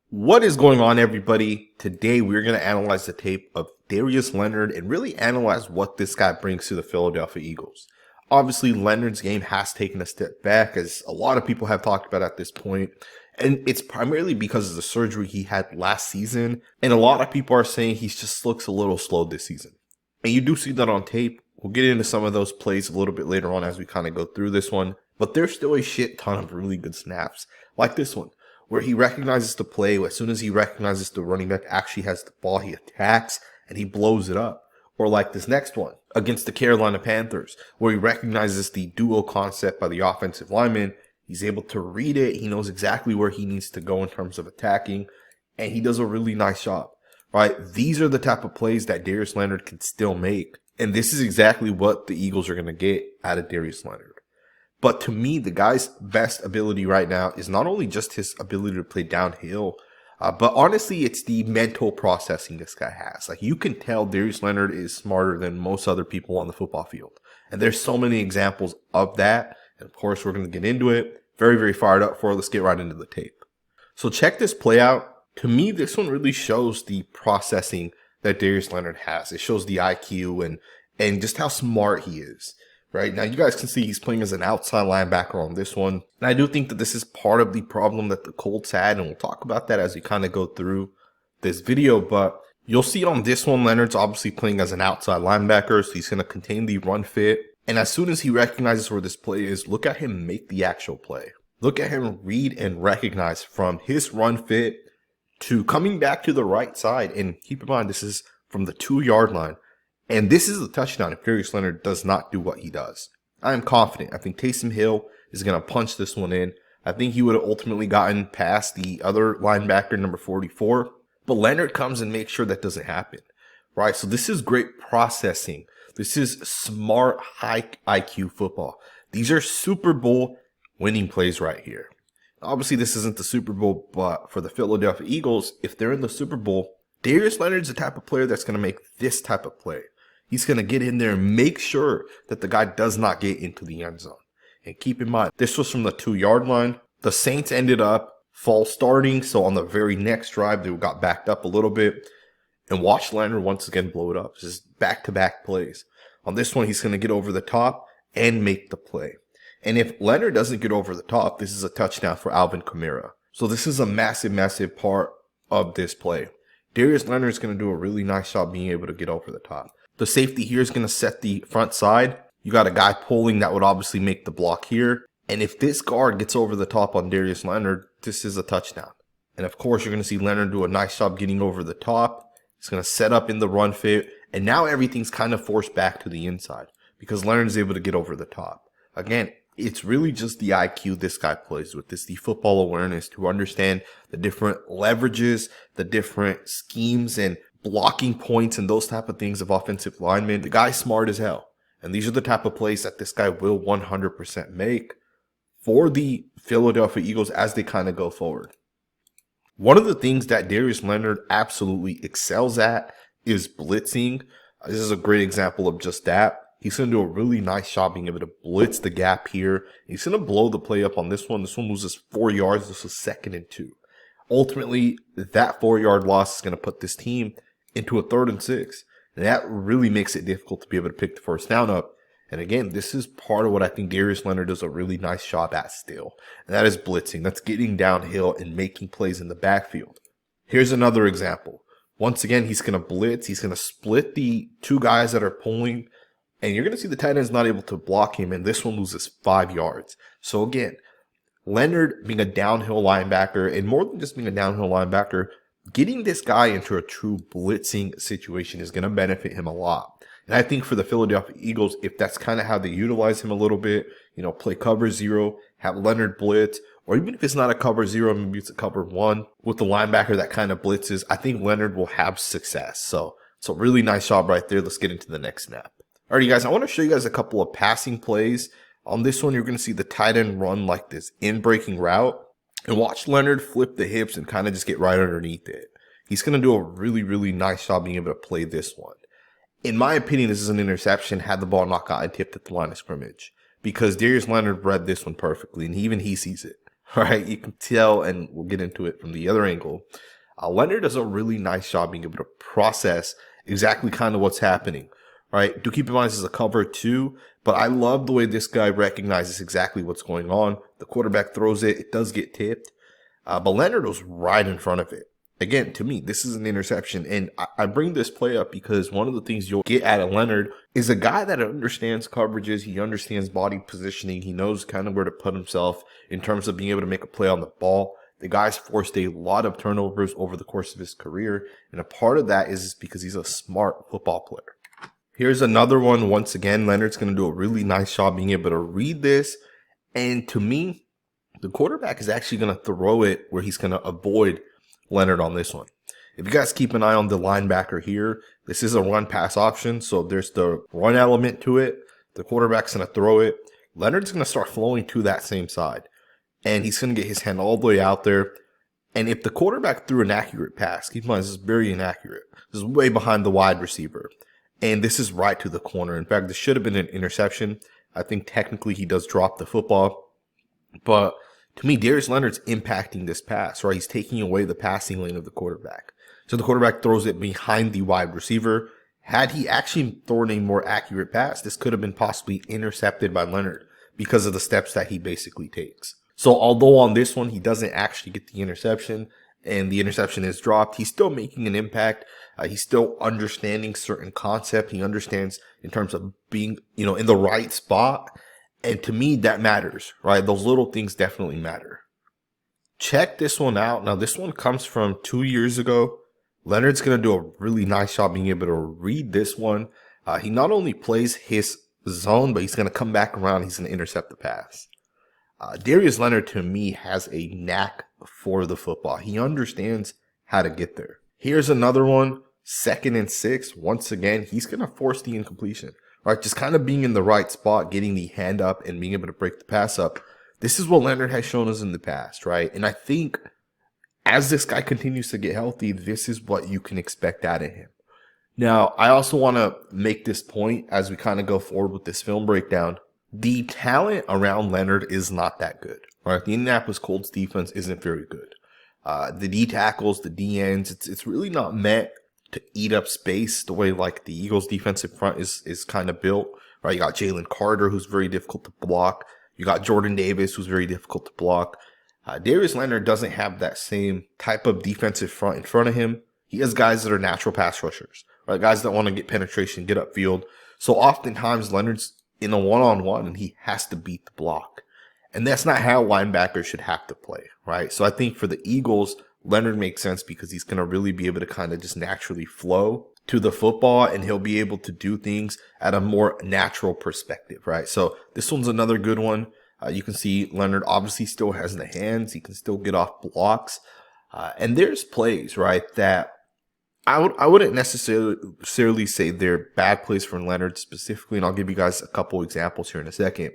What is going on, everybody? Today we're going to analyze the tape of Darius Leonard and really analyze what this guy brings to the Philadelphia Eagles. Obviously, Leonard's game has taken a step back, as a lot of people have talked about at this point, and it's primarily because of the surgery he had last season, and a lot of people are saying he just looks a little slow this season. And you do see that on tape. We'll get into some of those plays a little bit later on as we kind of go through this one, but there's still a shit ton of really good snaps, like this one, where he recognizes the play. As soon as he recognizes the running back actually has the ball, he attacks and he blows it up. Or like this next one against the Carolina Panthers, where he recognizes the duo concept by the offensive lineman. He's able to read it. He knows exactly where he needs to go in terms of attacking, and he does a really nice job, right? These are the type of plays that Darius Leonard can still make, and this is exactly what the Eagles are going to get out of Darius Leonard. But to me, the guy's best ability right now is not only just his ability to play downhill, but honestly, it's the mental processing this guy has. Like, you can tell Darius Leonard is smarter than most other people on the football field. And there's so many examples of that. And of course, we're going to get into it. Very, very fired up for it. Let's get right into the tape. So check this play out. To me, this one really shows the processing that Darius Leonard has. It shows the IQ and just how smart he is. Right now, you guys can see he's playing as an outside linebacker on this one. And I do think that this is part of the problem that the Colts had. And we'll talk about that as we kind of go through this video. But you'll see it on this one. Leonard's obviously playing as an outside linebacker. So he's going to contain the run fit. And as soon as he recognizes where this play is, look at him make the actual play. Look at him read and recognize from his run fit to coming back to the right side. And keep in mind, this is from the 2-yard line. And this is a touchdown if Darius Leonard does not do what he does. I am confident. I think Taysom Hill is going to punch this one in. I think he would have ultimately gotten past the other linebacker, number 44. But Leonard comes and makes sure that doesn't happen. Right? So this is great processing. This is smart, high IQ football. These are Super Bowl winning plays right here. Obviously, this isn't the Super Bowl, but for the Philadelphia Eagles, if they're in the Super Bowl, Darius Leonard's the type of player that's going to make this type of play. He's going to get in there and make sure that the guy does not get into the end zone. And keep in mind, this was from the 2-yard line. The Saints ended up false starting. So on the very next drive, they got backed up a little bit. And watch Leonard once again blow it up. Just back-to-back plays. On this one, he's going to get over the top and make the play. And if Leonard doesn't get over the top, this is a touchdown for Alvin Kamara. So this is a massive, massive part of this play. Darius Leonard is going to do a really nice job being able to get over the top. The safety here is going to set the front side. You got a guy pulling that would obviously make the block here. And if this guard gets over the top on Darius Leonard, this is a touchdown. And of course, you're going to see Leonard do a nice job getting over the top. He's going to set up in the run fit. And now everything's kind of forced back to the inside because Leonard is able to get over the top. Again, it's really just the IQ this guy plays with. It's the football awareness to understand the different leverages, the different schemes and blocking points and those type of things of offensive linemen. The guy's smart as hell. And these are the type of plays that this guy will 100% make for the Philadelphia Eagles as they kind of go forward. One of the things that Darius Leonard absolutely excels at is blitzing. This is a great example of just that. He's going to do a really nice job being able to blitz the gap here. He's going to blow the play up on this one. This one loses 4 yards. This was 2nd and 2. Ultimately, that 4-yard loss is going to put this team into a 3rd and 6. And that really makes it difficult to be able to pick the first down up. And again, this is part of what I think Darius Leonard does a really nice job at still. And that is blitzing. That's getting downhill and making plays in the backfield. Here's another example. Once again, he's going to blitz. He's going to split the 2 guys that are pulling. And you're going to see the tight end's not able to block him. And this one loses 5 yards. So again, Leonard being a downhill linebacker, and more than just being a downhill linebacker, getting this guy into a true blitzing situation is going to benefit him a lot. And I think for the Philadelphia Eagles, if that's kind of how they utilize him a little bit, play cover 0, have Leonard blitz, or even if it's not a cover 0, maybe it's a cover 1 with the linebacker that kind of blitzes, I think Leonard will have success. So really nice job right there. Let's get into the next snap. Alrighty, guys, I want to show you guys a couple of passing plays. On this one, you're going to see the tight end run like this in-breaking route. And watch Leonard flip the hips and kind of just get right underneath it. He's going to do a really, really nice job being able to play this one. In my opinion, this is an interception had the ball not gotten tipped at the line of scrimmage. Because Darius Leonard read this one perfectly, and even he sees it. right? You can tell, and we'll get into it from the other angle. Leonard does a really nice job being able to process exactly kind of what's happening, right? Do keep in mind this is a cover too, but I love the way this guy recognizes exactly what's going on. The quarterback throws it, it does get tipped, but Leonard was right in front of it. Again, to me, this is an interception, and I bring this play up because one of the things you'll get out of Leonard is a guy that understands coverages, he understands body positioning, he knows kind of where to put himself in terms of being able to make a play on the ball. The guy's forced a lot of turnovers over the course of his career, and a part of that is because he's a smart football player. Here's another one. Once again, Leonard's going to do a really nice job being able to read this, and to me, the quarterback is actually going to throw it where he's going to avoid Leonard on this one. If you guys keep an eye on the linebacker here, this is a run-pass option, so there's the run element to it. The quarterback's going to throw it. Leonard's going to start flowing to that same side, and he's going to get his hand all the way out there. And if the quarterback threw an accurate pass, keep in mind this is very inaccurate. This is way behind the wide receiver, and this is right to the corner. In fact, this should have been an interception. I think technically he does drop the football, but to me, Darius Leonard's impacting this pass, right? He's taking away the passing lane of the quarterback. So the quarterback throws it behind the wide receiver. Had he actually thrown a more accurate pass, this could have been possibly intercepted by Leonard because of the steps that he basically takes. So although on this one, he doesn't actually get the interception and the interception is dropped, he's still making an impact. He's still understanding certain concept. He understands in terms of being, in the right spot. And to me, that matters, right? Those little things definitely matter. Check this one out. Now, this one comes from 2 years ago. Leonard's going to do a really nice job being able to read this one. He not only plays his zone, but he's going to come back around. He's going to intercept the pass. Darius Leonard, to me, has a knack for the football. He understands how to get there. Here's another one, 2nd and 6. Once again, he's going to force the incompletion. Right, just kind of being in the right spot, getting the hand up and being able to break the pass up. This is what Leonard has shown us in the past, right? And I think as this guy continues to get healthy, this is what you can expect out of him. Now, I also want to make this point as we kind of go forward with this film breakdown. The talent around Leonard is not that good, right? The Indianapolis Colts defense isn't very good. The D tackles, the D ends, it's really not meant to eat up space the way like the Eagles defensive front is kind of built, right? You got Jalen Carter, who's very difficult to block. You got Jordan Davis, who's very difficult to block. Darius Leonard doesn't have that same type of defensive front in front of him. He has guys that are natural pass rushers, right? Guys that want to get penetration, get upfield. So oftentimes Leonard's in a one-on-one and he has to beat the block. And that's not how linebackers should have to play, right? So I think for the Eagles, Leonard makes sense because he's going to really be able to kind of just naturally flow to the football and he'll be able to do things at a more natural perspective, right? So this one's another good one. You can see Leonard obviously still has the hands. He can still get off blocks. And there's plays, right, that I wouldn't necessarily say they're bad plays for Leonard specifically, and I'll give you guys a couple examples here in a second.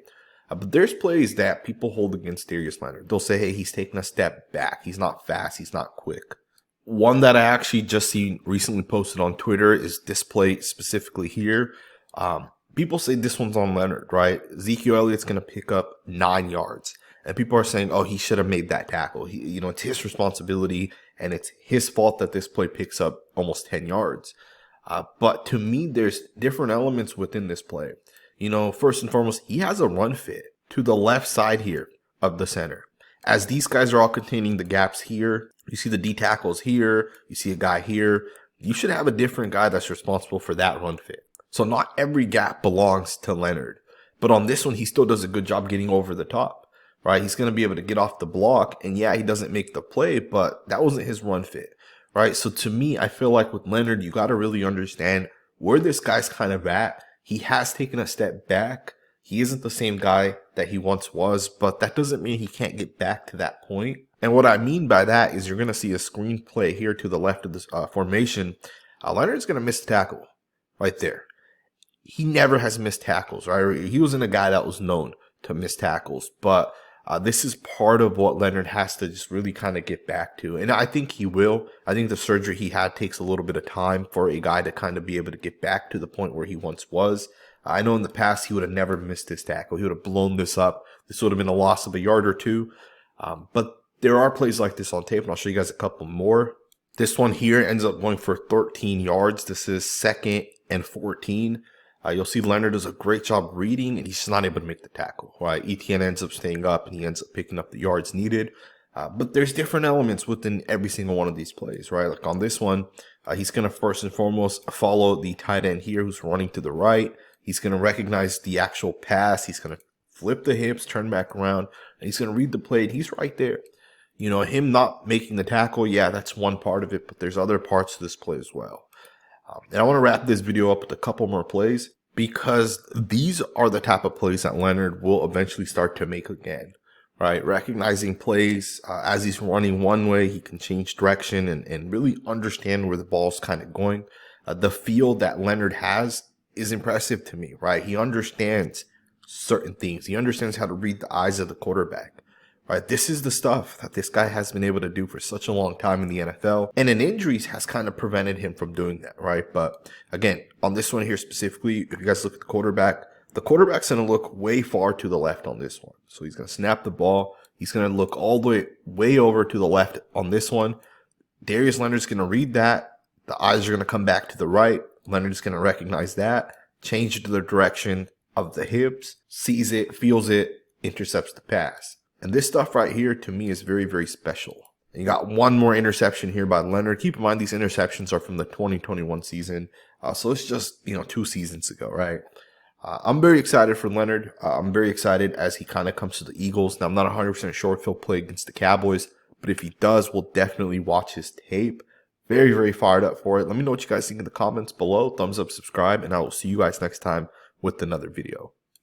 But there's plays that people hold against Darius Leonard. They'll say, hey, he's taking a step back. He's not fast. He's not quick. One that I actually just seen recently posted on Twitter is this play specifically here. People say this one's on Leonard, right? Ezekiel Elliott's going to pick up 9 yards. And people are saying, oh, he should have made that tackle. It's his responsibility, and it's his fault that this play picks up almost 10 yards. But to me, there's different elements within this play. First and foremost, he has a run fit to the left side here of the center. As these guys are all containing the gaps here, you see the D tackles here, you see a guy here. You should have a different guy that's responsible for that run fit. So not every gap belongs to Leonard. But on this one, he still does a good job getting over the top, right? He's going to be able to get off the block. And yeah, he doesn't make the play, but that wasn't his run fit, right? So to me, I feel like with Leonard, you got to really understand where this guy's kind of at. He has taken a step back. He isn't the same guy that he once was, but that doesn't mean he can't get back to that point. And what I mean by that is you're going to see a screen play here to the left of this formation. Leonard's going to miss the tackle right there. He never has missed tackles, right? He wasn't a guy that was known to miss tackles, but this is part of what Leonard has to just really kind of get back to. And I think he will. I think the surgery he had takes a little bit of time for a guy to kind of be able to get back to the point where he once was. I know in the past he would have never missed this tackle. He would have blown this up. This would have been a loss of a yard or two. But there are plays like this on tape, and I'll show you guys a couple more. This one here ends up going for 13 yards. This is 2nd and 14. You'll see Leonard does a great job reading, and he's just not able to make the tackle. Right? ETN ends up staying up, and he ends up picking up the yards needed. But there's different elements within every single one of these plays, right? Like on this one, he's going to first and foremost follow the tight end here who's running to the right. He's going to recognize the actual pass. He's going to flip the hips, turn back around, and he's going to read the play, and he's right there. You know, him not making the tackle, yeah, that's one part of it, but there's other parts to this play as well. And I want to wrap this video up with a couple more plays because these are the type of plays that Leonard will eventually start to make again. Right, recognizing plays as he's running one way, he can change direction and really understand where the ball's kind of going. The feel that Leonard has is impressive to me, right? He understands certain things. He understands how to read the eyes of the quarterback, right? This is the stuff that this guy has been able to do for such a long time in the NFL. And in injuries has kind of prevented him from doing that, right? But again, on this one here specifically, if you guys look at the quarterback's going to look way far to the left on this one. So he's going to snap the ball. He's going to look all the way over to the left on this one. Darius Leonard's going to read that. The eyes are going to come back to the right. Leonard's going to recognize that, change it to the direction of the hips, sees it, feels it, intercepts the pass. And this stuff right here to me is very, very special. And you got one more interception here by Leonard. Keep in mind these interceptions are from the 2021 season. So it's just, 2 seasons ago, right? I'm very excited for Leonard. I'm very excited as he kind of comes to the Eagles. Now, I'm not 100% sure if he'll play against the Cowboys, but if he does, we'll definitely watch his tape. Very, very fired up for it. Let me know what you guys think in the comments below. Thumbs up, subscribe, and I will see you guys next time with another video.